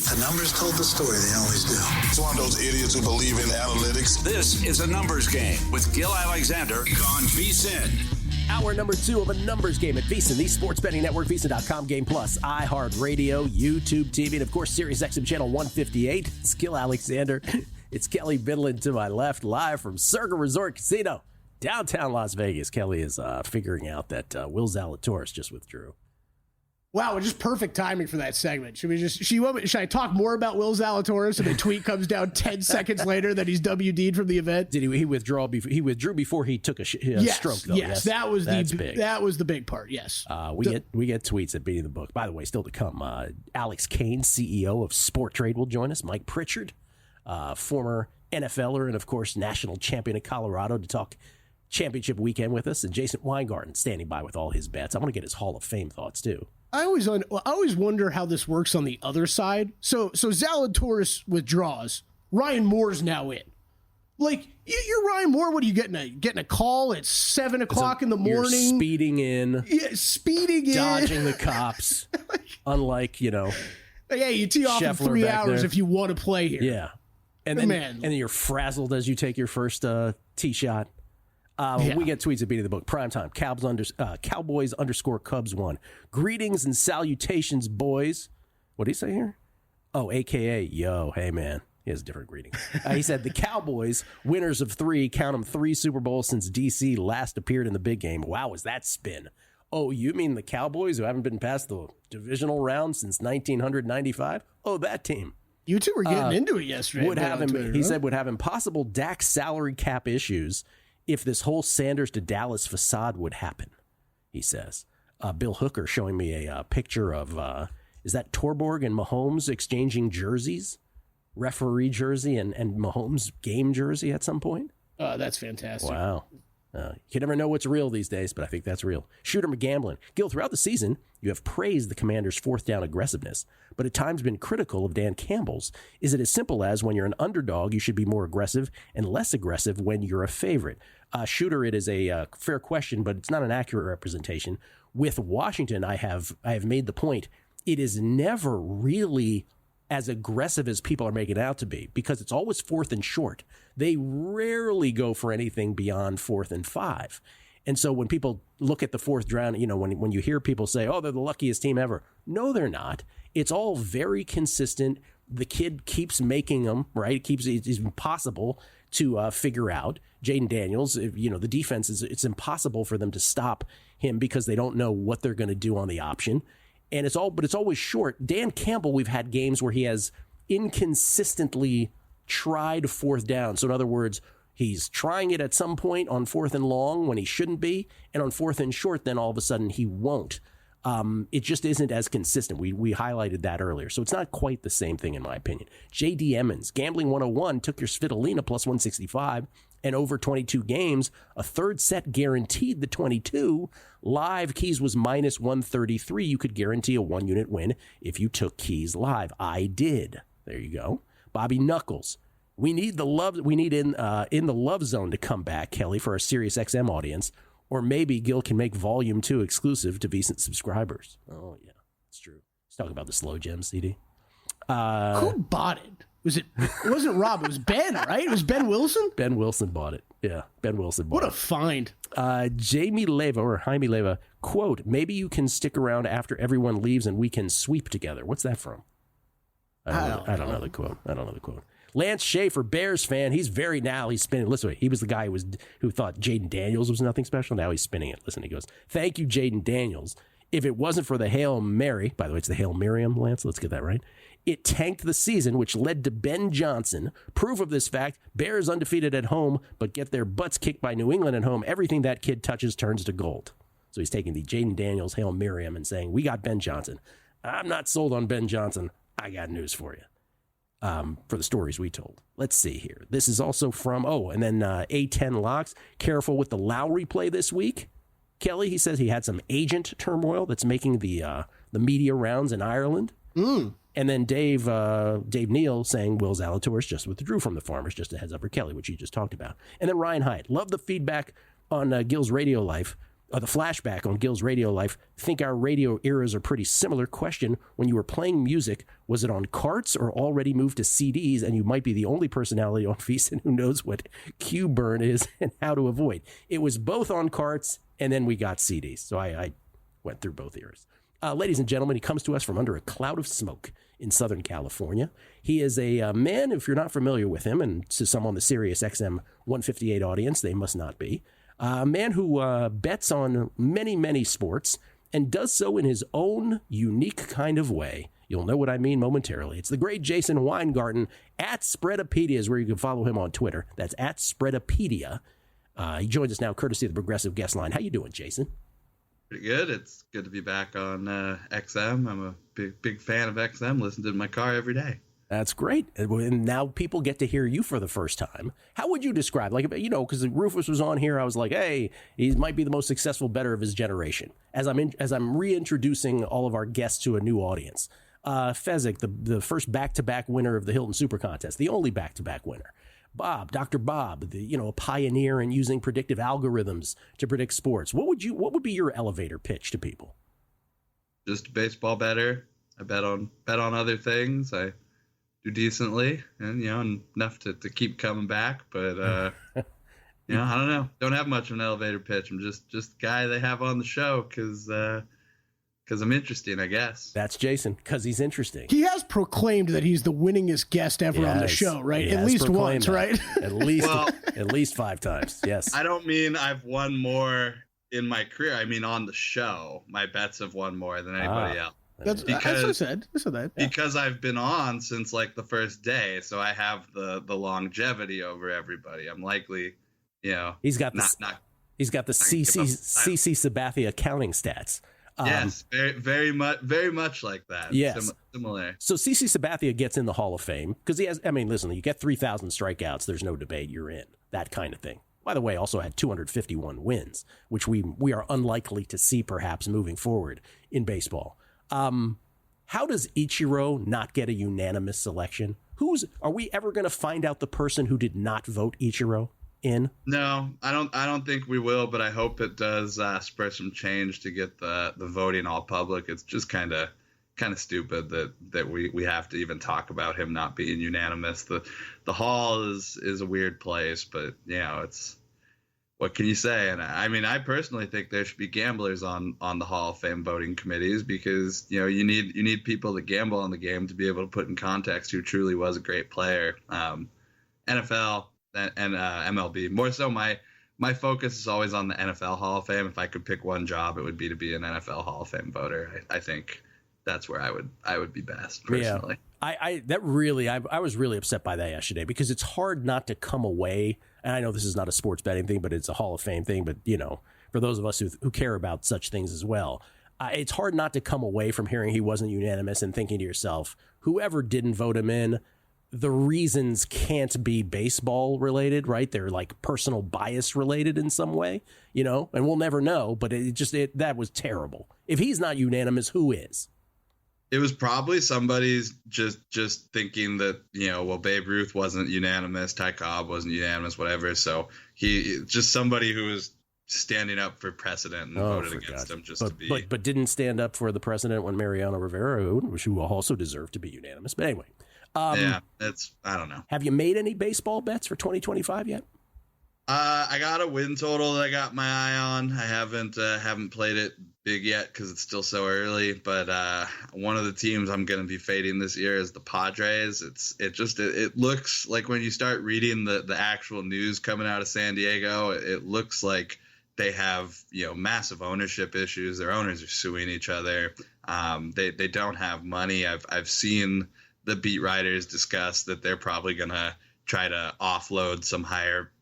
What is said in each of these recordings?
The numbers told the story. They always do. It's one of those idiots who believe in analytics. This is a numbers game with Gill Alexander on VSiN. Hour number 2 of a numbers game at VSiN, the sports betting network, VSiN.com, Game Plus, iHeartRadio, YouTube TV, and of course, Sirius XM channel 158. It's Gill Alexander. It's Kelley Bydlon to my left, live from Circa Resort Casino, downtown Las Vegas. Kelley is figuring out that Will Zalatoris just withdrew. Wow, just perfect timing for that segment. Should I talk more about Will Zalatoris and the tweet comes down 10 seconds later that he's WD'd from the event? Did he withdraw? He withdrew before he took a stroke, though. Yes, that was big. That was the big part. Yes, we get tweets at Beating the Book. By the way, still to come. Alex Kane, CEO of Sporttrade, will join us. Mike Pritchard, former NFLer and of course national champion of Colorado, to talk championship weekend with us, and Jason Weingarten standing by with all his bets. I want to get his Hall of Fame thoughts too. I always wonder how this works on the other side. So Zalatoris withdraws. Ryan Moore's now in. Like, you're Ryan Moore. What are you getting a call at 7 o'clock in the morning? You're speeding in. Yeah, speeding in. Dodging the cops. Unlike, yeah, you tee off Scheffler in 3 hours there. if you want to play here. Yeah. And then you're frazzled as you take your first tee shot. We get tweets at Beating the Book. Primetime. Cowboys _ Cubs 1. Greetings and salutations, boys. What did he say here? Oh, AKA, yo, hey, man. He has a different greeting. He said, the Cowboys, winners of 3, count them 3 Super Bowls since D.C. last appeared in the big game. Wow, was that spin? Oh, you mean the Cowboys who haven't been past the divisional round since 1995? Oh, that team. You two were getting into it yesterday. He said would have impossible Dak salary cap issues if this whole Sanders to Dallas facade would happen, he says. Bill Hooker showing me a picture of, is that Torborg and Mahomes exchanging jerseys? Referee jersey and Mahomes game jersey at some point? That's fantastic. Wow. You never know what's real these days, but I think that's real. Shooter McGamblin. Gill, throughout the season, you have praised the Commanders' 4th down aggressiveness, but at times been critical of Dan Campbell's. Is it as simple as when you're an underdog, you should be more aggressive and less aggressive when you're a favorite? Shooter, it is a fair question, but it's not an accurate representation. With Washington, I have made the point, it is never really as aggressive as people are making it out to be, because it's always 4th and short. They rarely go for anything beyond 4th and 5. And so when people look at the 4th down, when you hear people say, oh, they're the luckiest team ever. No, they're not. It's all very consistent. The kid keeps making them, right? It's impossible to figure out. Jaden Daniels, the defense it's impossible for them to stop him because they don't know what they're going to do on the option. And it's always short. Dan Campbell, we've had games where he has inconsistently tried 4th down. So in other words, he's trying it at some point on 4th and long when he shouldn't be, and on 4th and short, then all of a sudden he won't. It just isn't as consistent. We highlighted that earlier. So it's not quite the same thing in my opinion. J.D. Emmons, Gambling 101, took your Svitolina plus 165 and over 22 games. A third set guaranteed the 22. Live Keys was minus 133. You could guarantee a 1-unit win if you took Keys live. I did. There you go. Bobby Knuckles. We need the love. We need in the love zone to come back, Kelley, for our Sirius XM audience. Or maybe Gill can make Volume 2 exclusive to VSiN subscribers. Oh, yeah, it's true. Let's talk about the Slow Gem CD. Who bought it? It wasn't Rob. It was Ben, right? It was Ben Wilson? Ben Wilson bought it. Yeah, Ben Wilson bought it. What a find. Jaime Leva, quote, maybe you can stick around after everyone leaves and we can sweep together. What's that from? I don't know the quote. Lance Schaefer, Bears fan, he's spinning. Listen, he was the guy who thought Jaden Daniels was nothing special. Now he's spinning it. Listen, he goes, thank you, Jaden Daniels. If it wasn't for the Hail Mary, by the way, it's the Hail Miriam, Lance, let's get that right. It tanked the season, which led to Ben Johnson. Proof of this fact, Bears undefeated at home, but get their butts kicked by New England at home. Everything that kid touches turns to gold. So he's taking the Jaden Daniels, Hail Miriam, and saying, we got Ben Johnson. I'm not sold on Ben Johnson. I got news for you. For the stories we told. Let's see here. This is also from, A10 Locks. Careful with the Lowry play this week. Kelley, he says he had some agent turmoil that's making the media rounds in Ireland. And then Dave Neal saying Will Zalatoris just withdrew from the Farmers, just a heads up for Kelley, which he just talked about. And then Ryan Hyatt. Love the feedback on Gill's radio life. The flashback on Gill's radio life. Think our radio eras are pretty similar. Question: when you were playing music, was it on carts or already moved to CDs? And you might be the only personality on VSiN who knows what cue burn is and how to avoid. It was both on carts, and then we got CDs. So I went through both eras. Ladies and gentlemen, he comes to us from under a cloud of smoke in Southern California. He is a man, if you're not familiar with him, and to some on the Sirius XM 158 audience, they must not be. A man who bets on many, many sports and does so in his own unique kind of way. You'll know what I mean momentarily. It's the great Jason Weingarten at Spreadopedia is where you can follow him on Twitter. That's at Spreadopedia. He joins us now courtesy of the Progressive Guest Line. How you doing, Jason? Pretty good. It's good to be back on XM. I'm a big fan of XM. Listen to it in my car every day. That's great. And now people get to hear you for the first time. How would you describe, because Rufus was on here, I was like, hey, he might be the most successful bettor of his generation. As I'm reintroducing all of our guests to a new audience. Fezzik, the first back-to-back winner of the Hilton Super Contest, the only back-to-back winner. Dr. Bob, a pioneer in using predictive algorithms to predict sports. What would be your elevator pitch to people? Just a baseball bettor. I bet on other things. I do decently, and enough to keep coming back. But I don't know. Don't have much of an elevator pitch. I'm just the guy they have on the show because I'm interesting, I guess. That's Jason, because he's interesting. He has proclaimed that he's the winningest guest ever on the show, right? At least once, right? At least 5 times. Yes. I don't mean I've won more in my career. I mean on the show, my bets have won more than anybody else. That's what I said. I said that. Yeah. Because I've been on since like the first day, so I have the longevity over everybody. I'm likely, he's got the CC Sabathia counting stats. Yes, very much like that. Yes, similar. So CC Sabathia gets in the Hall of Fame because he has. I mean, listen, you get 3,000 strikeouts. There's no debate. You're in. That kind of thing. By the way, also had 251 wins, which we are unlikely to see perhaps moving forward in baseball. How does Ichiro not get a unanimous selection? Are we ever going to find out the person who did not vote Ichiro in? No, I don't think we will, but I hope it does spur some change to get the voting all public. It's just kind of stupid that we have to even talk about him not being unanimous. The hall is a weird place, but it's, what can you say? And I mean, I personally think there should be gamblers on the Hall of Fame voting committees because you need people that gamble on the game to be able to put in context who truly was a great player. NFL and MLB more so. My focus is always on the NFL Hall of Fame. If I could pick one job, it would be to be an NFL Hall of Fame voter. I think that's where I would be best personally. Yeah. I was really upset by that yesterday because it's hard not to come away. And I know this is not a sports betting thing, but it's a Hall of Fame thing. But for those of us who care about such things as well, it's hard not to come away from hearing he wasn't unanimous and thinking to yourself, whoever didn't vote him in, the reasons can't be baseball related, right? They're like personal bias related in some way, and we'll never know. But that was terrible. If he's not unanimous, who is? It was probably somebody's just thinking that, Babe Ruth wasn't unanimous, Ty Cobb wasn't unanimous, whatever. So he just somebody who was standing up for precedent and voted against him but didn't stand up for the precedent when Mariano Rivera, who also deserved to be unanimous. But anyway, I don't know. Have you made any baseball bets for 2025 yet? I got a win total that I got my eye on. I haven't played it big yet because it's still so early. But one of the teams I'm going to be fading this year is the Padres. It looks like when you start reading the actual news coming out of San Diego, it looks like they have massive ownership issues. Their owners are suing each other. They don't have money. I've seen the beat writers discuss that they're probably going to try to offload some higher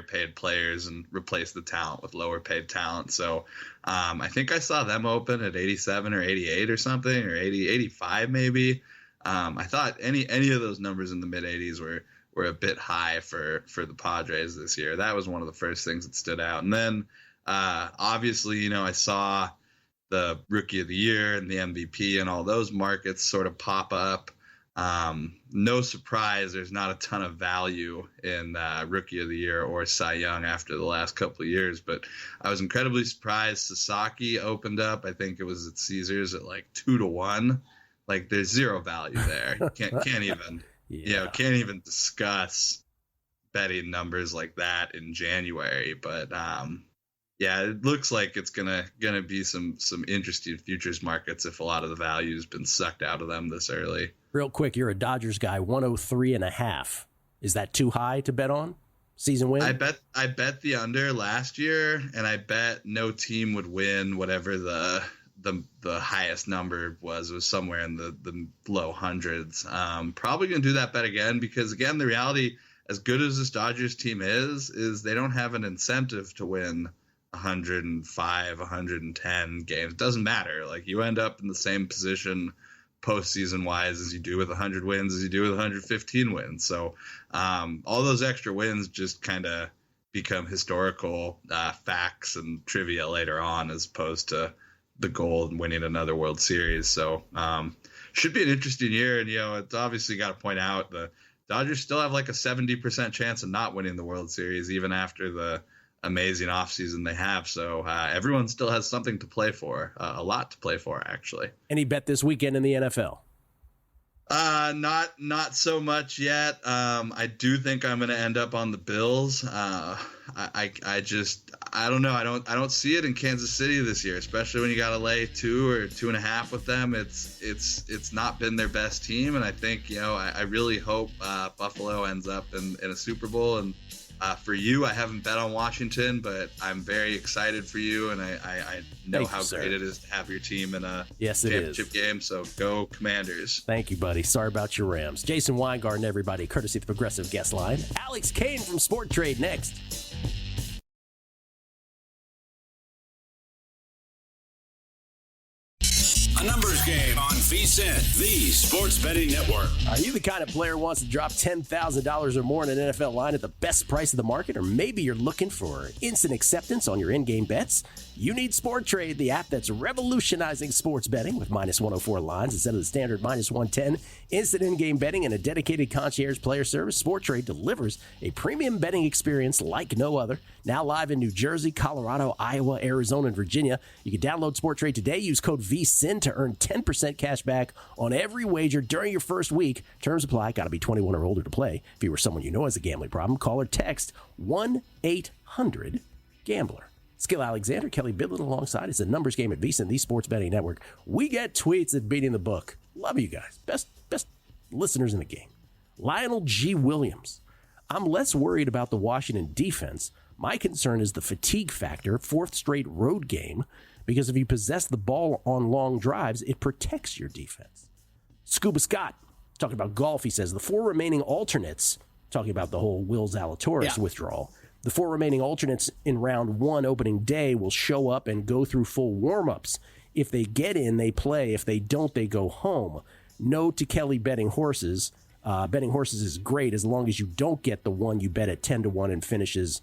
paid players and replace the talent with lower paid talent. So I think I saw them open at 87 or 88 or something, or 80, 85 maybe. I thought any of those numbers in the mid 80s were a bit high for the Padres this year. That was one of the first things that stood out. And then obviously, I saw the Rookie of the Year and the MVP and all those markets sort of pop up. No surprise, there's not a ton of value in Rookie of the Year or Cy Young after the last couple of years, but I was incredibly surprised. Sasaki opened up, I think it was at Caesars, at like 2-1. Like, there's zero value there. Can't even can't even discuss betting numbers like that in January. But it looks like it's gonna be some interesting futures markets if a lot of the value's been sucked out of them this early. Real quick, you're a Dodgers guy, 103.5. Is that too high to bet on? Season win? I bet the under last year, and I bet no team would win whatever the highest number was. It was somewhere in the low hundreds. Probably going to do that bet again because, again, the reality, as good as this Dodgers team is they don't have an incentive to win 105, 110 games. It doesn't matter. Like, you end up in the same position postseason wise as you do with 100 wins, as you do with 115 wins. So all those extra wins just kind of become historical facts and trivia later on, as opposed to the goal and winning another World Series. So should be an interesting year. And, it's obviously got to point out the Dodgers still have like a 70% chance of not winning the World Series, even after the amazing offseason they have. So everyone still has something to play for, a lot to play for, actually. Any bet this weekend in the NFL? Not so much yet. I do think I'm going to end up on the Bills. I don't know. I don't see it in Kansas City this year, especially when you got to lay 2 or 2.5 with them. It's not been their best team, and I think I really hope Buffalo ends up in a Super Bowl. And for you, I haven't bet on Washington, but I'm very excited for you, and I know how great it is to have your team in a championship game. So go Commanders. Thank you, buddy. Sorry about your Rams. Jason Weingarten, everybody, courtesy of the Progressive Guest Line. Alex Kane from Sporttrade next. A numbers game on VSiN, the sports betting network. Are you the kind of player who wants to drop $10,000 or more in an NFL line at the best price of the market? Or maybe you're looking for instant acceptance on your in-game bets? You need Sporttrade, the app that's revolutionizing sports betting with minus 104 lines instead of the standard minus 110. Instant in-game betting and a dedicated concierge player service. Sporttrade delivers a premium betting experience like no other. Now live in New Jersey, Colorado, Iowa, Arizona, and Virginia. You can download Sporttrade today. Use code VSiN to earn 10% cash back on every wager during your first week. Terms apply. Got to be 21 or older to play. If you or someone you know has a gambling problem, call or text 1-800-GAMBLER. Skill Alexander, Kelley, Bydlon alongside. It's a numbers game at VSiN, the Sports Betting Network. We get tweets at Beating the Book. Love you guys. Best listeners in the game. Lionel G. Williams. I'm less worried about the Washington defense. My concern is the fatigue factor, 4th straight road game, because if you possess the ball on long drives, it protects your defense. Scuba Scott, talking about golf, he says, the 4 remaining alternates, talking about the whole Will Zalatoris withdrawal, the 4 remaining alternates in round 1 opening day will show up and go through full warm-ups. If they get in, they play. If they don't, they go home. No to Kelley betting horses. Betting horses is great as long as you don't get the one you bet at 10-1 and finishes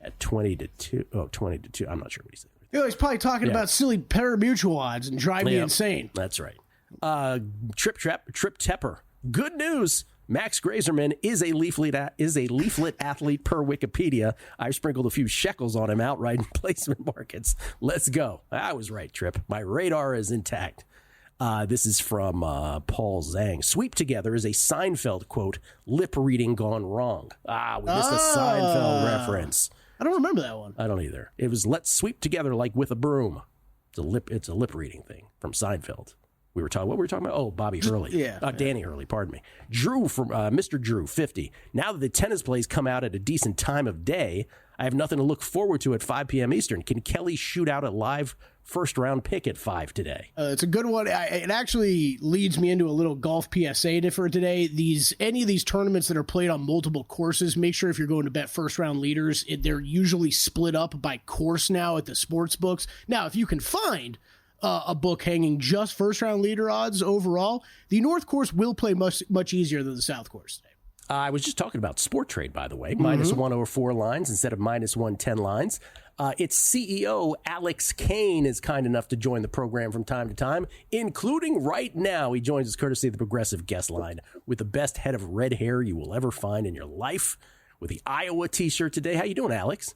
at 20-2. Oh, 20-2. I'm not sure what he said. He's probably talking about silly parimutuel odds and drive me insane. That's right. Trip Tepper. Good news. Max Grazerman is a leaflet athlete per Wikipedia. I've sprinkled a few shekels on him outright in placement markets. Let's go. I was right, Trip. My radar is intact. This is from Paul Zhang. Sweep together is a Seinfeld quote, lip reading gone wrong. We missed a Seinfeld reference. I don't remember that one. I don't either. It was let's sweep together like with a broom. It's a lip reading thing from Seinfeld. What were we talking about? Oh, Bobby Hurley. Danny Hurley, pardon me. Drew from Mr. Drew, 50. Now that the tennis plays come out at a decent time of day, I have nothing to look forward to at 5 p.m. Eastern. Can Kelley shoot out a live first-round pick at 5 today? It's a good one. It actually leads me into a little golf PSA for today. Any of these tournaments that are played on multiple courses, make sure if you're going to bet first-round leaders, they're usually split up by course now at the sports books. Now, if you can find a book hanging just first-round leader odds overall, the North course will play much easier than the South course today. I was just talking about Sporttrade, by the way. Minus 104 lines instead of minus 110 lines. Its CEO, Alex Kane, is kind enough to join the program from time to time, including right now. He joins us courtesy of the Progressive Guest Line with the best head of red hair you will ever find in your life with the Iowa t-shirt today. How you doing, Alex?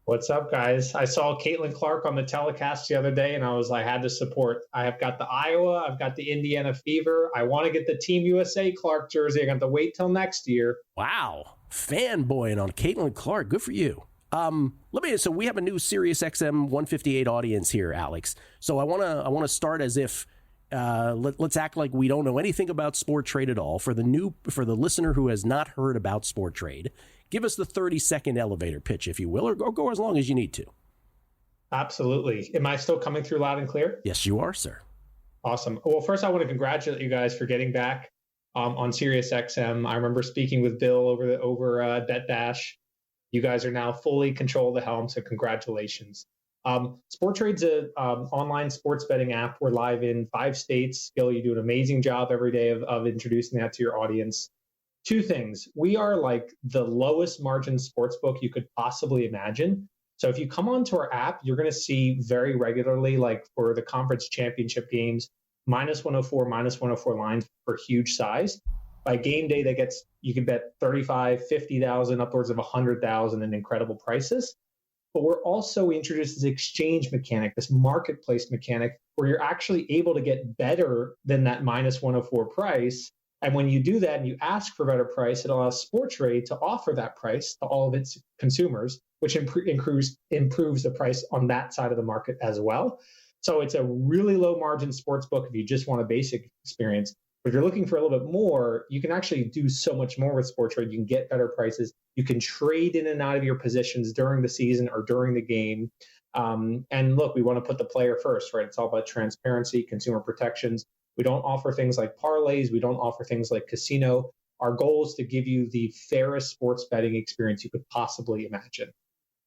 What's up, guys? I saw Caitlin Clark on the telecast the other day, and I had to support. I have got the Iowa. I've got the Indiana Fever. I want to get the Team USA Clark jersey. I got to wait till next year. Wow. Fanboying on Caitlin Clark. Good for you. So we have a new Sirius XM 158 audience here, Alex. So I want to start as if let's act like we don't know anything about Sporttrade at all. For the listener who has not heard about Sporttrade, give us the 30-second elevator pitch, if you will, or go as long as you need to. Absolutely. Am I still coming through loud and clear? Yes, you are, sir. Awesome. Well, first, I want to congratulate you guys for getting back on Sirius XM. I remember speaking with Bill over Bet Dash. You guys are now fully control of the helm, so congratulations. Sporttrade's an online sports betting app. We're live in 5 states. Gill, you do an amazing job every day of introducing that to your audience. 2 things. We are like the lowest margin sports book you could possibly imagine. So if you come onto our app, you're going to see very regularly, like for the conference championship games, minus 104 lines for huge size. By game day, you can bet 35, 50,000, upwards of 100,000 in incredible prices. But we introduced this exchange mechanic, this marketplace mechanic, where you're actually able to get better than that minus 104 price. And when you do that and you ask for a better price, it allows Sporttrade to offer that price to all of its consumers, which improves the price on that side of the market as well. So it's a really low margin sports book if you just want a basic experience. But if you're looking for a little bit more, you can actually do so much more with Sporttrade. You can get better prices. You can trade in and out of your positions during the season or during the game. And look, we want to put the player first, right? It's all about transparency, consumer protections. We don't offer things like parlays. We don't offer things like casino. Our goal is to give you the fairest sports betting experience you could possibly imagine.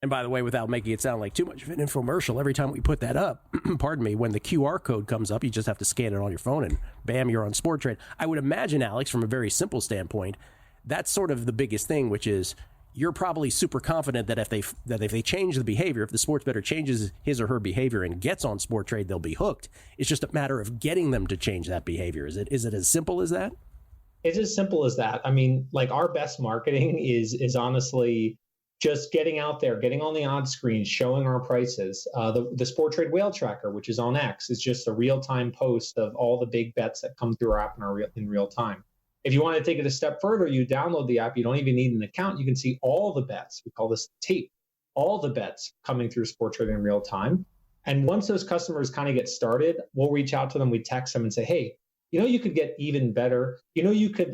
And by the way, without making it sound like too much of an infomercial, every time we put that up, pardon me, when the QR code comes up, you just have to scan it on your phone and bam, you're on Sporttrade. I would imagine, Alex, from a very simple standpoint, that's sort of the biggest thing, which is you're probably super confident that if they change the behavior, if the sports bettor changes his or her behavior and gets on Sporttrade, they'll be hooked. It's just a matter of getting them to change that behavior. Is it as simple as that? It's as simple as that. I mean, like our best marketing is honestly just getting out there, getting on the odds screen, showing our prices. The Sporttrade Whale Tracker, which is on X, is just a real-time post of all the big bets that come through our app in real time. If you want to take it a step further, you download the app. You don't even need an account. You can see all the bets. We call this tape, all the bets coming through Sporttrade in real time. And once those customers kind of get started, we'll reach out to them. We text them and say, hey, you could get even better. You could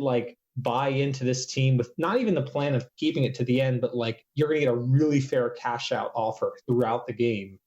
buy into this team with not even the plan of keeping it to the end, but you're going to get a really fair cash out offer throughout the game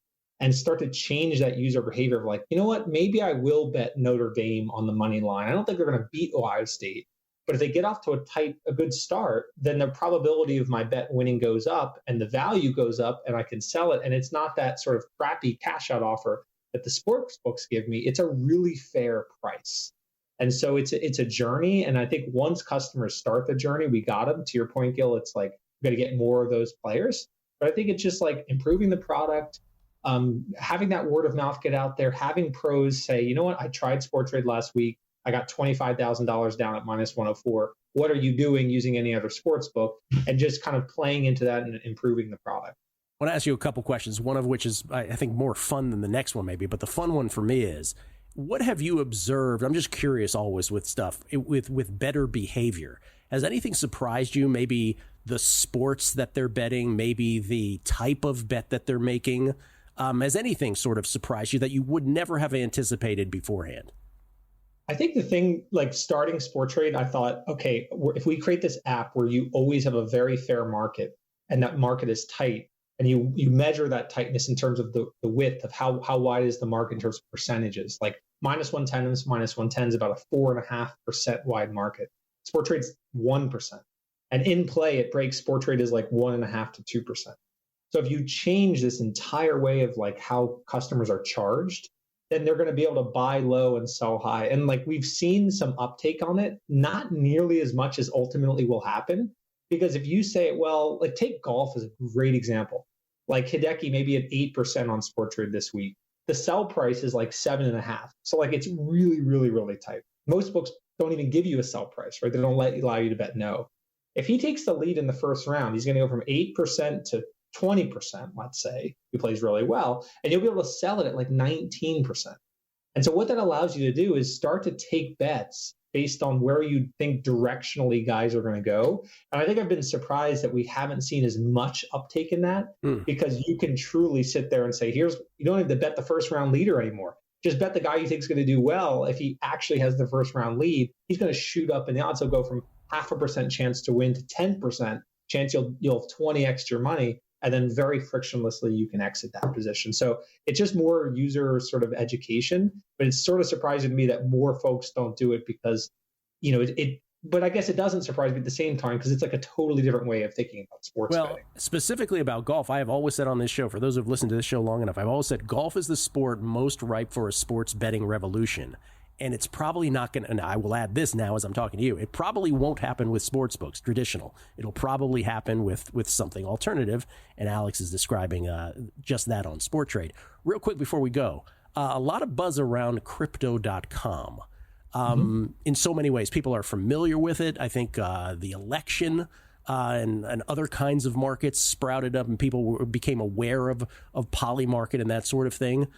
and start to change that user behavior of what, maybe I will bet Notre Dame on the money line. I don't think they're going to beat Ohio State, but if they get off to a good start, then the probability of my bet winning goes up and the value goes up and I can sell it. And it's not that sort of crappy cash out offer that the sports books give me. It's a really fair price. And so it's a journey. And I think once customers start the journey, we got them. To your point, Gill, it's we got to get more of those players. But I think it's just improving the product, having that word of mouth get out there, having pros say, you know what, I tried Sporttrade last week. I got $25,000 down at minus 104. What are you doing using any other sports book? And just kind of playing into that and improving the product. I want to ask you a couple questions, one of which is, I think, more fun than the next one maybe. But the fun one for me is, what have you observed? I'm just curious always with stuff, with better behavior. Has anything surprised you? Maybe the sports that they're betting, maybe the type of bet that they're making. Has anything sort of surprised you that you would never have anticipated beforehand? I think the thing, starting Sporttrade, I thought, okay, if we create this app where you always have a very fair market and that market is tight, and you measure that tightness in terms of the width of how wide is the market in terms of percentages, minus 110 is minus 110 is about a 4.5% wide market. Sporttrade's 1%. And in play, it breaks Sporttrade is 1.5% to 2%. So if you change this entire way of how customers are charged, then they're going to be able to buy low and sell high. And like we've seen some uptake on it, not nearly as much as ultimately will happen. Because if you say, well, like take golf as a great example. Like Hideki maybe at 8% on Sporttrade this week. The sell price is like 7.5. So like it's really, really, really tight. Most books don't even give you a sell price, right? They don't allow you to bet no. If he takes the lead in the first round, he's going to go from 8% to 20%, let's say, he plays really well, and you'll be able to sell it at like 19%. And so what that allows you to do is start to take bets based on where you think directionally guys are going to go. And I think I've been surprised that we haven't seen as much uptake in that because you can truly sit there and say, you don't have to bet the first round leader anymore. Just bet the guy you think is going to do well. If he actually has the first round lead, he's going to shoot up in the odds. He'll go from 0.5% chance to win to 10% chance you'll have 20x your money. And then very frictionlessly, you can exit that position. So it's just more user sort of education, but it's sort of surprising to me that more folks don't do it because, but I guess it doesn't surprise me at the same time because it's like a totally different way of thinking about sports betting. Specifically about golf, I have always said on this show, for those who've listened to this show long enough, I've always said golf is the sport most ripe for a sports betting revolution. And it's probably not going to, and I will add this now as I'm talking to you, it probably won't happen with sports books, traditional. It'll probably happen with something alternative, and Alex is describing just that on Sporttrade. Real quick before we go, a lot of buzz around Crypto.com. In so many ways, people are familiar with it. I think the election and other kinds of markets sprouted up, and people became aware of Polymarket and that sort of thing.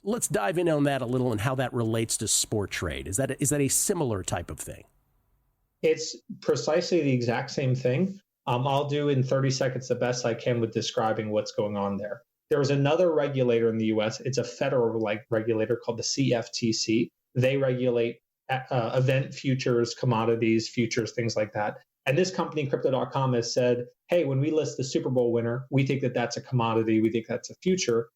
Let's dive in on that a little and how that relates to Sporttrade. Is that a similar type of thing? It's precisely the exact same thing. I'll do in 30 seconds the best I can with describing what's going on there. There was another regulator in the U.S. It's a federal regulator called the CFTC. They regulate event futures, commodities, futures, things like that. And this company, Crypto.com, has said, hey, when we list the Super Bowl winner, we think that that's a commodity. We think that's a future.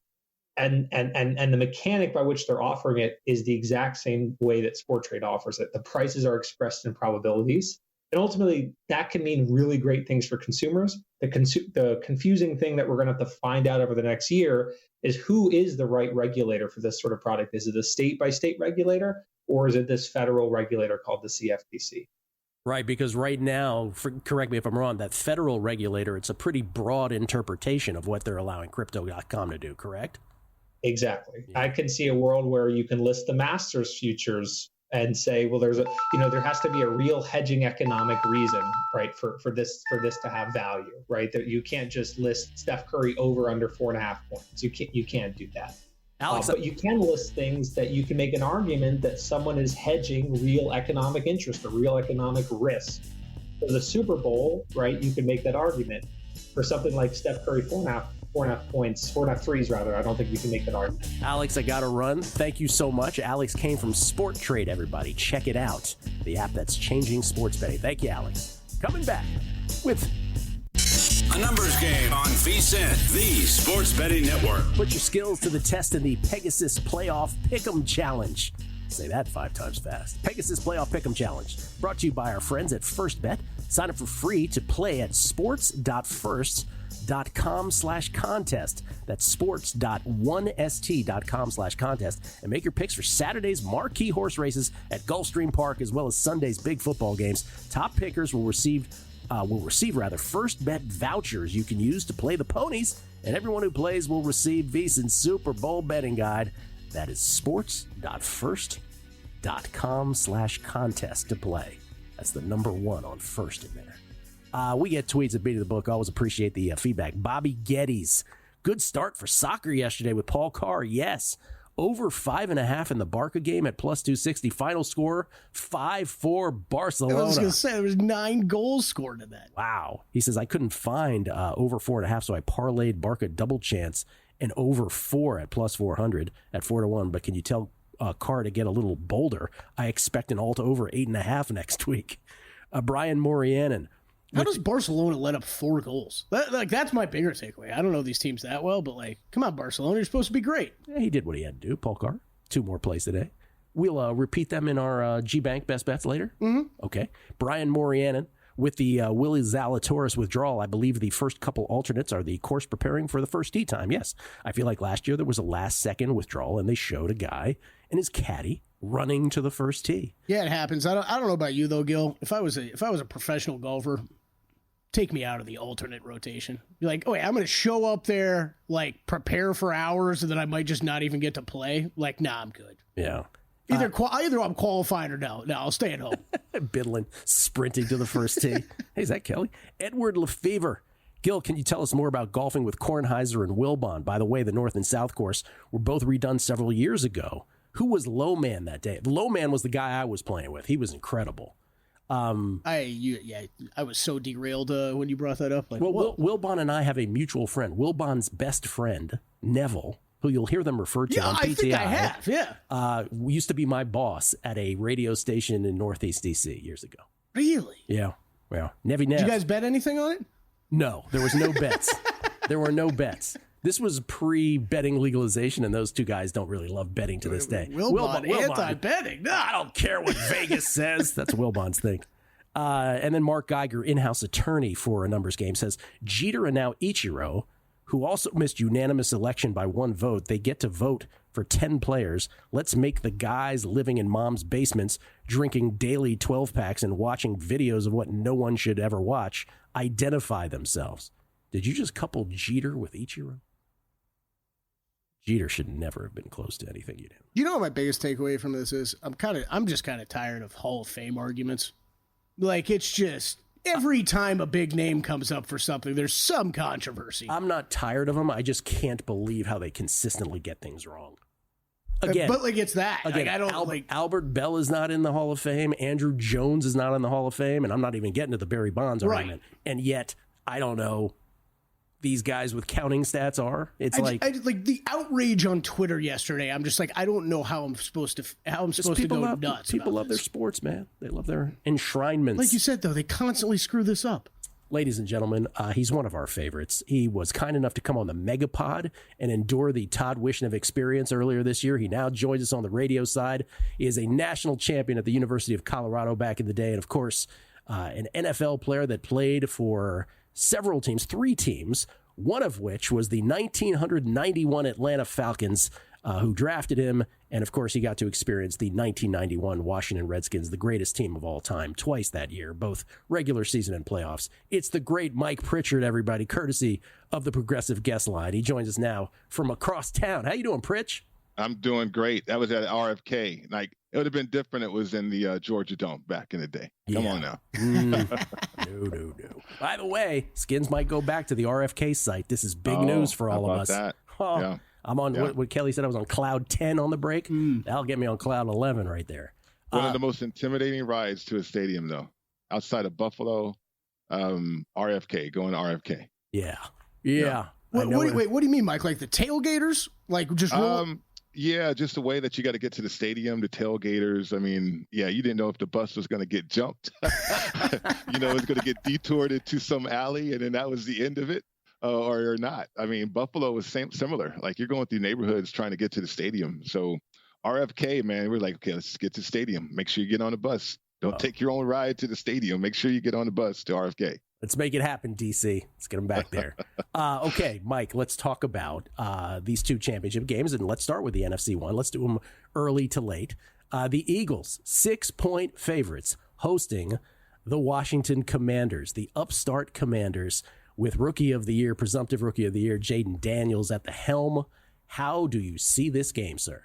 And the mechanic by which they're offering it is the exact same way that Sporttrade offers it. The prices are expressed in probabilities. And ultimately, that can mean really great things for consumers. The confusing thing that we're going to have to find out over the next year is who is the right regulator for this sort of product. Is it a state-by-state regulator, or is it this federal regulator called the CFTC? Right, because right now, correct me if I'm wrong, that federal regulator, it's a pretty broad interpretation of what they're allowing Crypto.com to do, correct? Exactly. Yeah. I can see a world where you can list the Masters futures and say, well, there has to be a real hedging economic reason, right, for this to have value, right? That you can't just list Steph Curry over under 4.5 points. You can't do that. Alex, but you can list things that you can make an argument that someone is hedging real economic interest or real economic risk. For the Super Bowl, right, you can make that argument. For something like Steph Curry 4.5 points, 4.5 threes rather, I don't think you can make that argument. Alex, I got to run. Thank you so much. Alex Kane from Sporttrade, everybody. Check it out. The app that's changing sports betting. Thank you, Alex. Coming back with a numbers game on VSiN, the sports betting network. Put your skills to the test in the Pegasus Playoff Pick'em Challenge. Say that 5 times fast. Pegasus Playoff Pick'em Challenge. Brought to you by our friends at First Bet. Sign up for free to play at sports.first.com/contest. That's sports.1st.com/contest. And make your picks for Saturday's marquee horse races at Gulfstream Park, as well as Sunday's big football games. Top pickers will receive First Bet vouchers you can use to play the ponies, and everyone who plays will receive VSiN's Super Bowl betting guide. That is sports.first.com/contest to play. That's the number 1 on First in there. We get tweets at Beat of the Book. Always appreciate the feedback. Bobby Geddes. Good start for soccer yesterday with Paul Carr. Yes. Over 5.5 in the Barca game at plus 260. Final score 5-4 Barcelona. I was going to say there was 9 goals scored in that. Wow. He says, I couldn't find over 4.5, so I parlayed Barca double chance and over 4 at plus 400 at 4-1. But can you tell Carr to get a little bolder? I expect an alt over 8.5 next week. Brian Morianen. How does Barcelona let up 4 goals? That's my bigger takeaway. I don't know these teams that well, but come on, Barcelona, you're supposed to be great. Yeah, he did what he had to do, Paul Carr. 2 more plays today. We'll repeat them in our G-Bank Best Bets later. Mm-hmm. Okay. Brian Morianen. With the Willie Zalatoris withdrawal, I believe the first couple alternates are the course preparing for the first tee time. Yes, I feel like last year there was a last-second withdrawal, and they showed a guy and his caddy running to the first tee. Yeah, it happens. I don't know about you though, Gill. If I was a professional golfer, take me out of the alternate rotation. Be like, oh, wait, I'm going to show up there, like prepare for hours, and then I might just not even get to play. Like, nah, I'm good. Yeah. Either I'm qualified or no. No, I'll stay at home. Bydlon sprinting to the first tee. Hey, is that Kelley? Edward Lefevre. Gill, can you tell us more about golfing with Kornheiser and Wilbon? By the way, the North and South course were both redone several years ago. Who was Low Man that day? Low Man was the guy I was playing with. He was incredible. I was so derailed when you brought that up. Like, well, Wilbon and I have a mutual friend. Wilbon's best friend, Neville, who you'll hear them referred to on PTI. I think I have, yeah. Used to be my boss at a radio station in Northeast D.C. years ago. Really? Yeah. Well, Nev. Did you guys bet anything on it? No, there was no bets. There were no bets. This was pre-betting legalization, and those two guys don't really love betting to this day. Wilbon anti-betting. No. I don't care what Vegas says. That's Wilbon's thing. And then Mark Geiger, in-house attorney for A Numbers Game, says, Jeter and now Ichiro, who also missed unanimous election by one vote, they get to vote for 10 players. Let's make the guys living in mom's basements, drinking daily 12-packs and watching videos of what no one should ever watch, identify themselves. Did you just couple Jeter with Ichiro? Jeter should never have been close to anything you did. You know what my biggest takeaway from this is? I'm just kind of tired of Hall of Fame arguments. Like, it's just every time a big name comes up for something, there's some controversy. I'm not tired of them. I just can't believe how they consistently get things wrong. Again, but like, it's that. Again, like, I don't Albert Bell is not in the Hall of Fame. Andrew Jones is not in the Hall of Fame, and I'm not even getting to the Barry Bonds argument. And yet, I don't know. These guys with counting stats are. It's like the outrage on Twitter yesterday. I'm just like, I don't know how I'm supposed to go nuts. People love their sports, man. They love their enshrinements. Like you said, though, they constantly screw this up. Ladies and gentlemen, he's one of our favorites. He was kind enough to come on the Megapod and endure the Todd Wishnev experience earlier this year. He now joins us on the radio side. He is a national champion at the University of Colorado back in the day, and of course, an NFL player that played for several teams, 3 teams, one of which was the 1991 Atlanta Falcons, who drafted him. And, of course, he got to experience the 1991 Washington Redskins, the greatest team of all time, twice that year, both regular season and playoffs. It's the great Mike Pritchard, everybody, courtesy of the Progressive Guest Line. He joins us now from across town. How you doing, Pritch? I'm doing great. That was at RFK. Like, it would have been different. It was in the Georgia Dome back in the day. Come on now. No. By the way, Skins might go back to the RFK site. This is big news for all of us. That? Oh, yeah. I'm on what Kelley said. I was on cloud 10 on the break. That'll get me on cloud 11 right there. One of the most intimidating rides to a stadium, though, outside of Buffalo, RFK, going to RFK. Yeah. What do you mean, Mike? Like the tailgaters? Like just yeah, just the way that you got to get to the stadium, the tailgaters. I mean, yeah, you didn't know if the bus was going to get jumped. It was going to get detoured into some alley, and then that was the end of it, or not. I mean, Buffalo was similar. Like, you're going through neighborhoods trying to get to the stadium. So RFK, man, we're like, okay, let's get to the stadium. Make sure you get on the bus. Don't take your own ride to the stadium. Make sure you get on the bus to RFK. Let's make it happen, DC. Let's get them back there. Okay, Mike, let's talk about these 2 championship games, and let's start with the NFC one. Let's do them early to late. The Eagles, 6-point favorites, hosting the Washington Commanders, the upstart Commanders, with Rookie of the Year, presumptive Rookie of the Year, Jaden Daniels at the helm. How do you see this game, sir?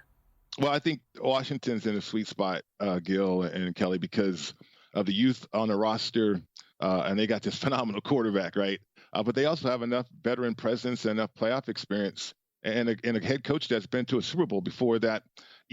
Well, I think Washington's in a sweet spot, Gill and Kelley, because of the youth on the roster, and they got this phenomenal quarterback, right? But they also have enough veteran presence and enough playoff experience, and a head coach that's been to a Super Bowl before that.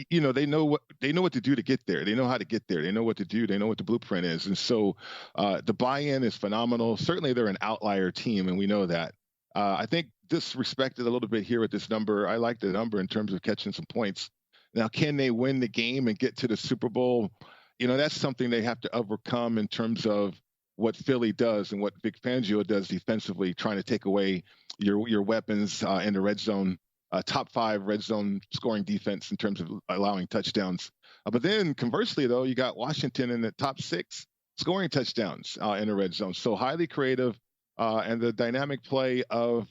They know what to do to get there. They know how to get there. They know what to do. They know what the blueprint is, and so the buy-in is phenomenal. Certainly, they're an outlier team, and we know that. I think disrespected a little bit here with this number. I like the number in terms of catching some points. Now, can they win the game and get to the Super Bowl? That's something they have to overcome in terms of what Philly does and what Vic Fangio does defensively, trying to take away your weapons in the red zone, top 5 red zone scoring defense in terms of allowing touchdowns. But then conversely, though, you got Washington in the top 6 scoring touchdowns in the red zone. So highly creative, and the dynamic play of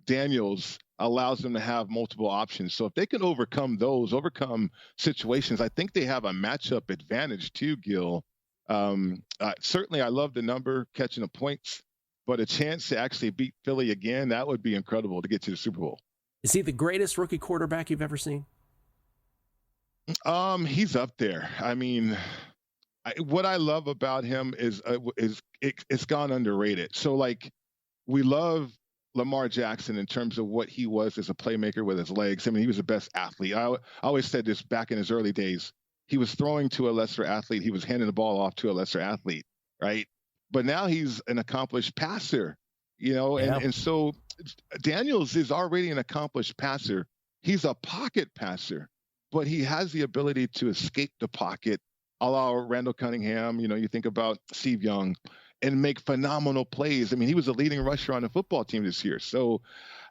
Daniels allows them to have multiple options. So if they can overcome situations, I think they have a matchup advantage too, Gill. Certainly, I love the number, catching the points, but a chance to actually beat Philly again, that would be incredible to get to the Super Bowl. Is he the greatest rookie quarterback you've ever seen? He's up there. I mean, what I love about him is it's gone underrated. So, like, we love Lamar Jackson in terms of what he was as a playmaker with his legs. I mean, he was the best athlete. I always said this back in his early days. He was throwing to a lesser athlete. He was handing the ball off to a lesser athlete, right? But now he's an accomplished passer, and so Daniels is already an accomplished passer. He's a pocket passer, but he has the ability to escape the pocket, a la Randall Cunningham. You think about Steve Young, and make phenomenal plays. I mean, he was a leading rusher on the football team this year. So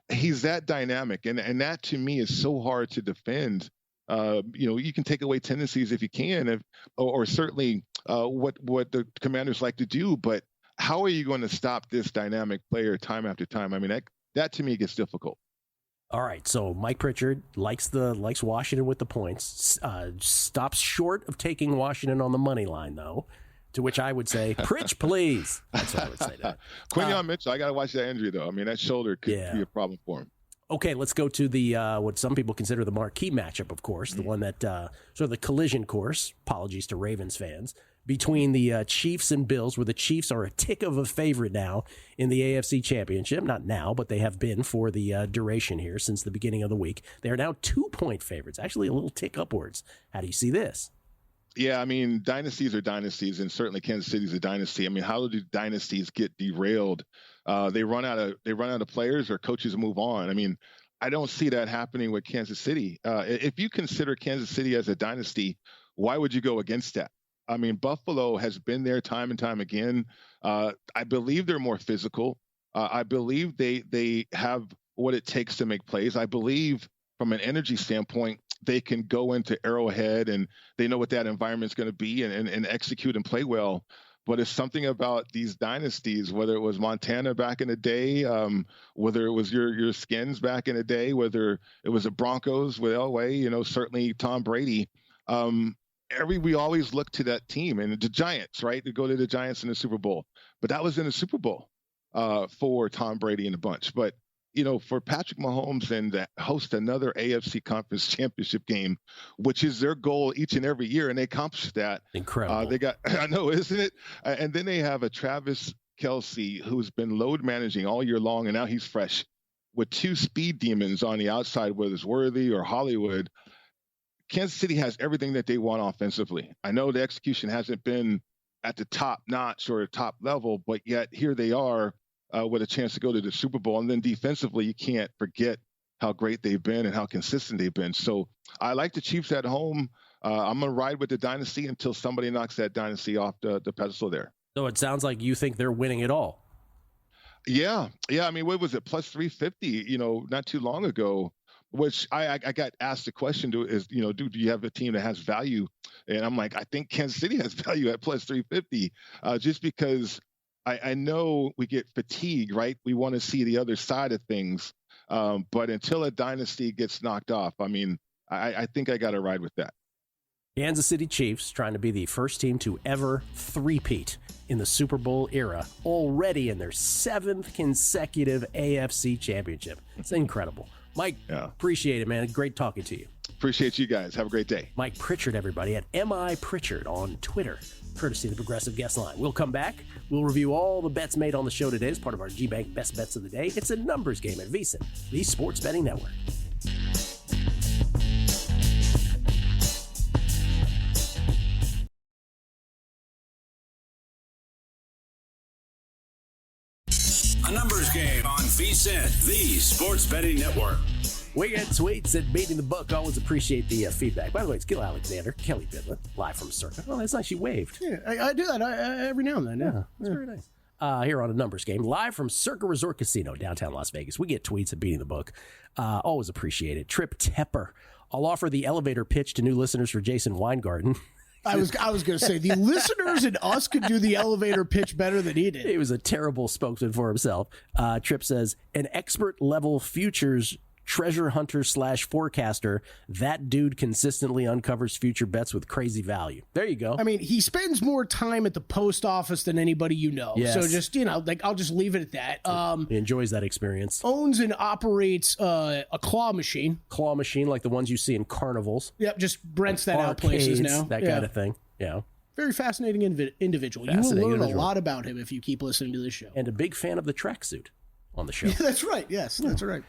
he's that dynamic. And that to me is so hard to defend. You can take away tendencies if you can, or certainly what the Commanders like to do. But how are you going to stop this dynamic player time after time? I mean, that to me gets difficult. All right, so Mike Pritchard likes Washington with the points. Stops short of taking Washington on the money line, though. To which I would say, Pritch, please. That's what I would say to that. Quinyon Mitchell, I got to watch that injury, though. I mean, that shoulder could be a problem for him. Okay, let's go to the what some people consider the marquee matchup, of course, the one that sort of the collision course, apologies to Ravens fans, between the Chiefs and Bills, where the Chiefs are a tick of a favorite now in the AFC Championship. Not now, but they have been for the duration here since the beginning of the week. They are now 2-point favorites, actually a little tick upwards. How do you see this? Yeah, I mean, dynasties are dynasties, and certainly Kansas City's a dynasty. I mean, how do dynasties get derailed? They run out of players, or coaches move on. I mean, I don't see that happening with Kansas City. If you consider Kansas City as a dynasty, why would you go against that? I mean, Buffalo has been there time and time again. I believe they're more physical. I believe they have what it takes to make plays. I believe from an energy standpoint, they can go into Arrowhead and they know what that environment's going to be and execute and play well. But it's something about these dynasties, whether it was Montana back in the day, whether it was your Skins back in the day, whether it was the Broncos with Elway, certainly Tom Brady. We always look to that team and the Giants, right? To go to the Giants in the Super Bowl. But that was in the Super Bowl for Tom Brady and a bunch. But for Patrick Mahomes and to host another AFC Conference Championship game, which is their goal each and every year, and they accomplished that. Incredible. I know, isn't it? And then they have a Travis Kelce who's been load managing all year long, and now he's fresh with two speed demons on the outside, whether it's Worthy or Hollywood. Kansas City has everything that they want offensively. I know the execution hasn't been at the top notch or top level, but yet here they are. With a chance to go to the Super Bowl. And then defensively, you can't forget how great they've been and how consistent they've been. So I like the Chiefs at home. I'm going to ride with the dynasty until somebody knocks that dynasty off the pedestal there. So it sounds like you think they're winning it all. Yeah. I mean, what was it? Plus 350, not too long ago, which I got asked the question, do you have a team that has value? And I'm like, I think Kansas City has value at plus 350 just because I know we get fatigue, right? We want to see the other side of things. But until a dynasty gets knocked off, I mean, I think I got to ride with that. Kansas City Chiefs trying to be the first team to ever three-peat in the Super Bowl era, already in their 7th consecutive AFC championship. It's incredible. Mike, Appreciate it, man. Great talking to you. Appreciate you guys. Have a great day. Mike Pritchard, everybody, at MI Pritchard on Twitter, courtesy of the Progressive Guest Line. We'll come back. We'll review all the bets made on the show today as part of our G-Bank Best Bets of the Day. It's a numbers game at VSiN, the Sports Betting Network. A numbers game on VSiN, the Sports Betting Network. We get tweets at Beating the Book. Always appreciate the feedback. By the way, it's Gill Alexander, Kelley Bydlon, live from Circa. Oh, that's nice. You waved. Yeah, I do that every now and then. Yeah, that's very nice. Here on a numbers game, live from Circa Resort Casino, downtown Las Vegas. We get tweets at Beating the Book. Always appreciate it. Trip Tepper. I'll offer the elevator pitch to new listeners for Jason Weingarten. I was going to say the listeners and us could do the elevator pitch better than he did. He was a terrible spokesman for himself. Tripp says, an expert level futures treasure hunter / forecaster. That dude consistently uncovers future bets with crazy value. There you go. I mean, he spends more time at the post office than anybody you know. Yes. So just, I'll just leave it at that. He enjoys that experience. Owns and operates a claw machine. Claw machine like the ones you see in carnivals. Yep, just rents that out places now. That kind of thing. Yeah. Very fascinating individual. You will learn a lot about him if you keep listening to this show. And a big fan of the tracksuit on the show. Yeah, that's right. Yes, that's right.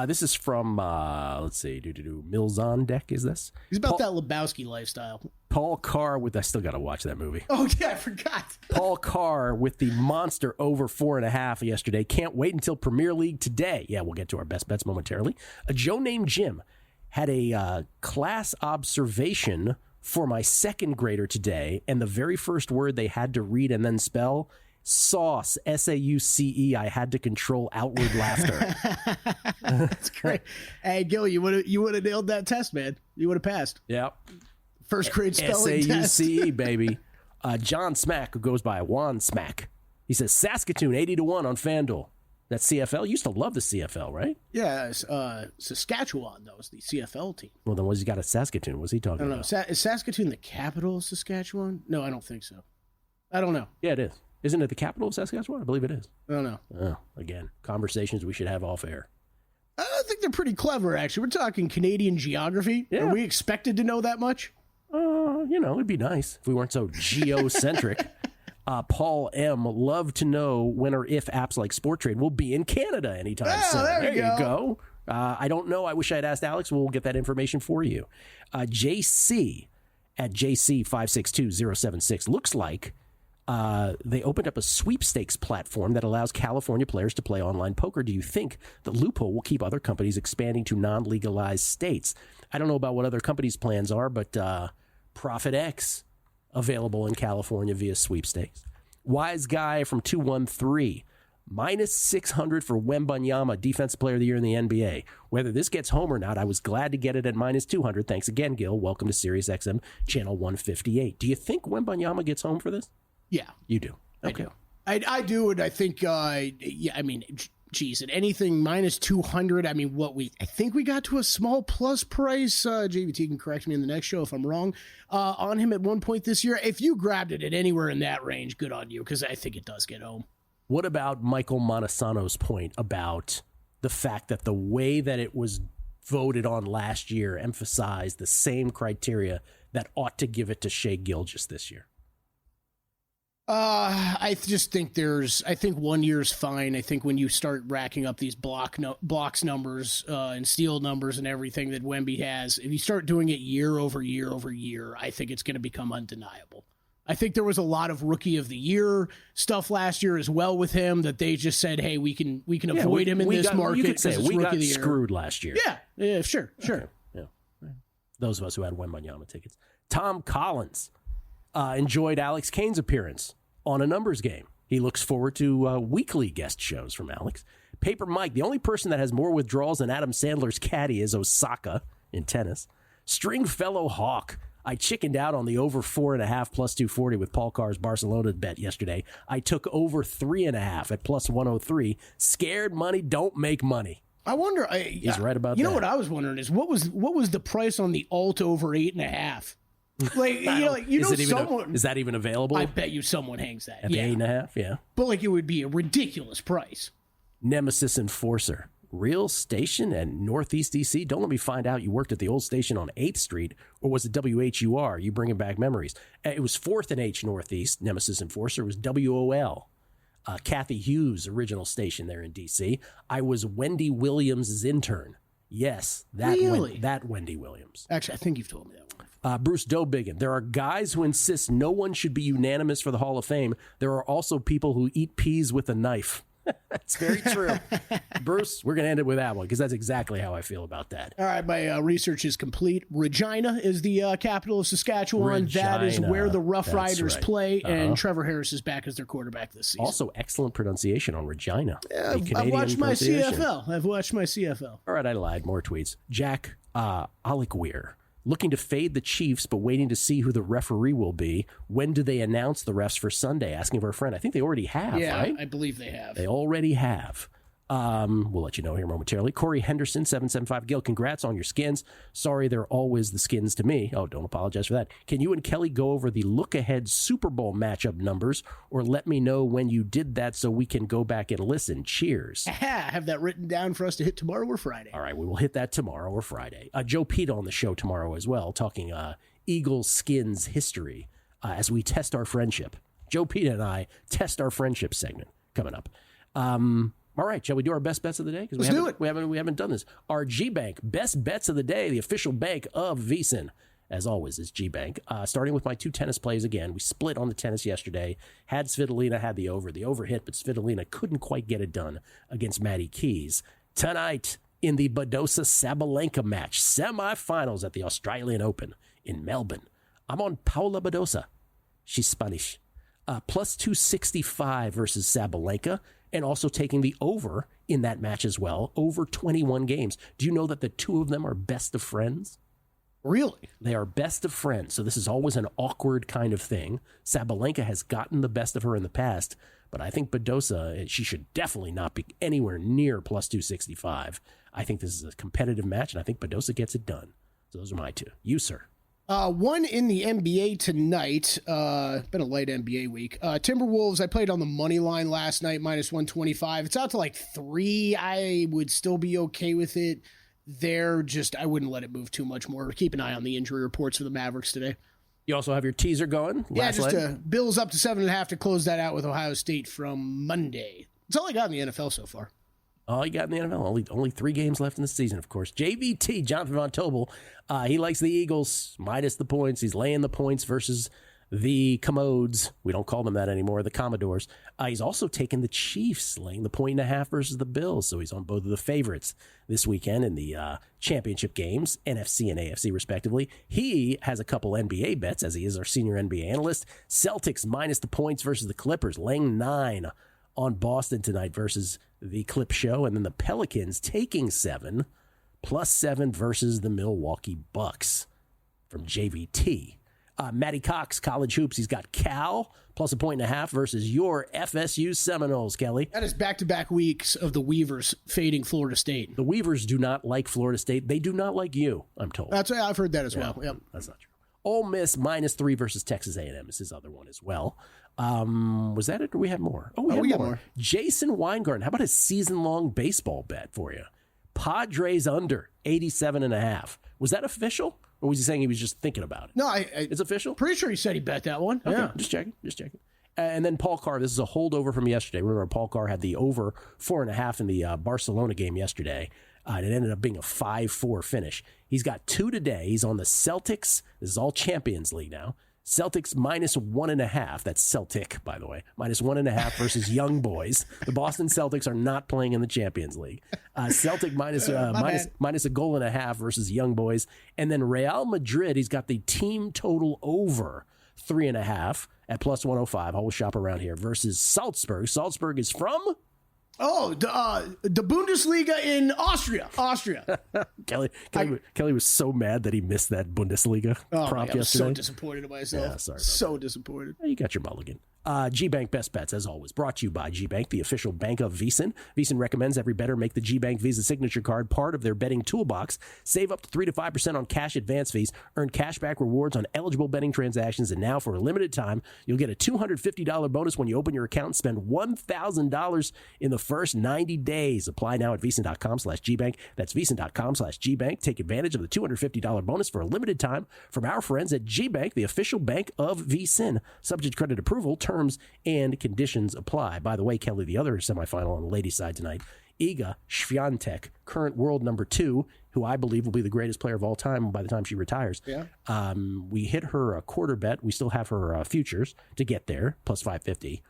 This is from, let's see, Mills on Deck, is this? He's about that Lebowski lifestyle. Paul Carr with, I still got to watch that movie. Oh, yeah, I forgot. Paul Carr with the monster over 4.5 yesterday. Can't wait until Premier League today. Yeah, we'll get to our best bets momentarily. A Joe named Jim had a class observation for my second grader today, and the very first word they had to read and then spell, sauce, S-A-U-C-E. I had to control outward laughter. That's great. Hey, Gill, you would have nailed that test, man. You would have passed. Yeah. First grade spelling S-A-U-C-E, baby. John Smack, who goes by Juan Smack. He says, Saskatoon, 80-1 on FanDuel. That's CFL. You used to love the CFL, right? Yeah, Saskatchewan, though, is the CFL team. Well, then what's he got at Saskatoon? What's he talking about? I don't know. Is Saskatoon the capital of Saskatchewan? No, I don't think so. I don't know. Yeah, it is. Isn't it the capital of Saskatchewan? I believe it is. I don't know. Oh, again, conversations we should have off air. I think they're pretty clever, actually. We're talking Canadian geography. Yeah. Are we expected to know that much? It'd be nice if we weren't so geocentric. Paul M. Love to know when or if apps like Sporttrade will be in Canada anytime soon. There you go. I don't know. I wish I had asked Alex. We'll get that information for you. JC at JC562076 looks like they opened up a sweepstakes platform that allows California players to play online poker. Do you think the loophole will keep other companies expanding to non-legalized states? I don't know about what other companies' plans are, but Profit X available in California via sweepstakes. Wise Guy from 213, -600 for Wembanyama, Defensive Player of the Year in the NBA. Whether this gets home or not, I was glad to get it at -200. Thanks again, Gill. Welcome to SiriusXM, channel 158. Do you think Wembanyama gets home for this? Yeah. You do? Okay. I do, and I think, geez, at anything -200, I think we got to a small plus price. JVT can correct me in the next show if I'm wrong, on him at one point this year. If you grabbed it at anywhere in that range, good on you, because I think it does get home. What about Michael Montesano's point about the fact that the way that it was voted on last year emphasized the same criteria that ought to give it to Shea Gilgeous this year? I just think I think 1 year's fine. I think when you start racking up these blocks numbers and steal numbers and everything that Wemby has, if you start doing it year over year over year, I think it's going to become undeniable. I think there was a lot of rookie of the year stuff last year as well with him that they just said, hey, we can avoid him in this market. You could say we got the screwed last year. Yeah, sure. Okay. Yeah. Those of us who had Wembanyama tickets. Tom Collins enjoyed Alex Kane's appearance on a numbers game. He looks forward to weekly guest shows from Alex. Paper Mike, the only person that has more withdrawals than Adam Sandler's caddy is Osaka in tennis. Stringfellow Hawk, I chickened out on the over 4.5 plus 240 with Paul Carr's Barcelona bet yesterday. I took over 3.5 at plus 103. Scared money don't make money. I wonder. He's right about that. You know what I was wondering is what was the price on the alt over 8.5? Someone is that even available? I bet you someone hangs that at the 8.5. Yeah, but it would be a ridiculous price. Nemesis Enforcer, real station at Northeast DC. Don't let me find out you worked at the old station on 8th Street, or was it WHUR? You bringing back memories. It was 4th and H Northeast. Nemesis Enforcer was WOL. Kathy Hughes' original station there in DC. I was Wendy Williams' intern. Yes, that Wendy Williams. Actually, I think you've told me that one. Bruce Dobiggin. There are guys who insist no one should be unanimous for the Hall of Fame. There are also people who eat peas with a knife. That's very true. Bruce, we're going to end it with that one because that's exactly how I feel about that. All right, my research is complete. Regina is the capital of Saskatchewan. Regina. That is where the Rough Riders play, and Trevor Harris is back as their quarterback this season. Also, excellent pronunciation on Regina. I've watched my CFL. All right, I lied. More tweets. Jack Aliqueer. Looking to fade the Chiefs, but waiting to see who the referee will be. When do they announce the refs for Sunday? Asking for a friend. I think they already have, right? I believe they have. They already have. We'll let you know here momentarily. Corey Henderson, 775. Gil, congrats on your skins. Sorry, they're always the skins to me. Oh, don't apologize for that. Can you and Kelley go over the look-ahead Super Bowl matchup numbers, or let me know when you did that so we can go back and listen? Cheers. Have that written down for us to hit tomorrow or Friday. All right, we will hit that tomorrow or Friday. Joe Pete on the show tomorrow as well, talking Eagles skins history as we test our friendship. Joe Pete and I test our friendship segment coming up. All right, shall we do our best bets of the day? Let's do it. We haven't done this. Our G-Bank best bets of the day, the official bank of VSiN, as always, is G-Bank. Starting with my 2 tennis plays again. We split on the tennis yesterday. Had Svitolina, had the over. The over hit, but Svitolina couldn't quite get it done against Maddie Keys. Tonight, in the Badosa-Sabalenka match, semifinals at the Australian Open in Melbourne, I'm on Paula Badosa. She's Spanish. Plus 265 versus Sabalenka. And also taking the over in that match as well, over 21 games. Do you know that the two of them are best of friends? Really? They are best of friends. So this is always an awkward kind of thing. Sabalenka has gotten the best of her in the past, but I think Badosa, she should definitely not be anywhere near plus 265. I think this is a competitive match, and I think Badosa gets it done. So those are my 2. You, sir. One in the NBA tonight. Been a light NBA week. Timberwolves, I played on the money line last night, minus 125. It's out to like 3. I would still be okay with it. I wouldn't let it move too much more. Keep an eye on the injury reports for the Mavericks today. You also have your teaser going? Bills up to 7.5 to close that out with Ohio State from Monday. That's all I got in the NFL so far. All you got in the NFL. Only 3 games left in the season, of course. JVT, Jonathan Von Tobel, he likes the Eagles minus the points. He's laying the points versus the Commodes. We don't call them that anymore, the Commodores. He's also taken the Chiefs, laying the 1.5 versus the Bills. So he's on both of the favorites this weekend in the championship games, NFC and AFC respectively. He has a couple NBA bets, as he is our senior NBA analyst. Celtics minus the points versus the Clippers, laying 9 on Boston tonight versus the Clip Show. And then the Pelicans taking 7, plus 7 versus the Milwaukee Bucks from JVT. Matty Cox, college hoops. He's got Cal plus 1.5 versus your FSU Seminoles, Kelley. That is back-to-back weeks of the Weavers fading Florida State. The Weavers do not like Florida State. They do not like you, I'm told. I've heard that as well. Yep. That's not true. Ole Miss minus 3 versus Texas A&M is his other one as well. Was that it, or we had more? We had more. Jason Weingarten, how about a season-long baseball bet for you? Padres under 87.5. Was that official, or was he saying he was just thinking about it? No, it's official. Pretty sure he said he bet that one. Okay, yeah, just checking. And then Paul Carr. This is a holdover from yesterday. Remember, Paul Carr had the over 4.5 in the Barcelona game yesterday. It ended up being a 5-4 finish. He's got 2 today. He's on the Celtics. This is all Champions League now. Celtics minus 1.5. That's Celtic, by the way. Minus 1.5 versus Young Boys. The Boston Celtics are not playing in the Champions League. Celtic minus 1.5 versus Young Boys. And then Real Madrid, he's got the team total over 3.5 at plus 105. Always shop around here. Versus Salzburg. Salzburg is from... the Bundesliga in Austria. Kelley was so mad that he missed that Bundesliga prompt yesterday. I was so disappointed in myself. Yeah, sorry. So disappointed. You got your mulligan. G-Bank Best Bets, as always, brought to you by G-Bank, the official bank of VSiN. VSiN recommends every bettor make the G-Bank Visa Signature Card part of their betting toolbox. Save up to 3 to 5% on cash advance fees. Earn cashback rewards on eligible betting transactions. And now, for a limited time, you'll get a $250 bonus when you open your account and spend $1,000 in the first 90 days. Apply now at VSiN.com/Gbank. That's VSiN.com/Gbank. Take advantage of the $250 bonus for a limited time from our friends at G-Bank, the official bank of VSiN. Subject to credit approval. Terms and conditions apply. By the way, Kelley, the other semifinal on the ladies' side tonight, Iga Swiatek, current world number 2, who I believe will be the greatest player of all time by the time she retires. Yeah. We hit her a quarter bet. We still have her futures to get there, plus 550.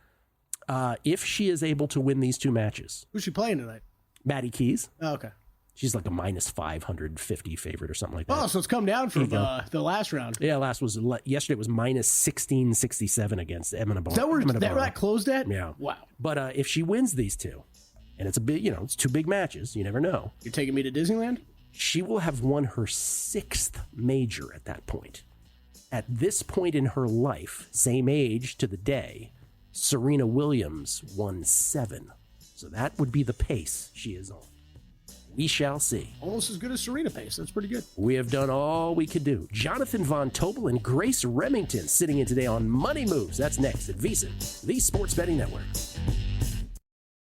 If she is able to win these 2 matches. Who's she playing tonight? Maddie Keys. Oh, okay. She's like a minus 550 favorite or something like that. Oh, so it's come down from the last round. Yeah, yesterday was minus 1667 against Emma Navarro. That closed at? Yeah. Wow. But if she wins these 2, and it's a big, it's 2 big matches, you never know. You're taking me to Disneyland? She will have won her 6th major at that point. At this point in her life, same age to the day, Serena Williams won 7. So that would be the pace she is on. We shall see. Almost as good as Serena pace. That's pretty good. We have done all we could do. Jonathan Von Tobel and Grace Remington sitting in today on Money Moves. That's next at VSiN, the Sports Betting Network.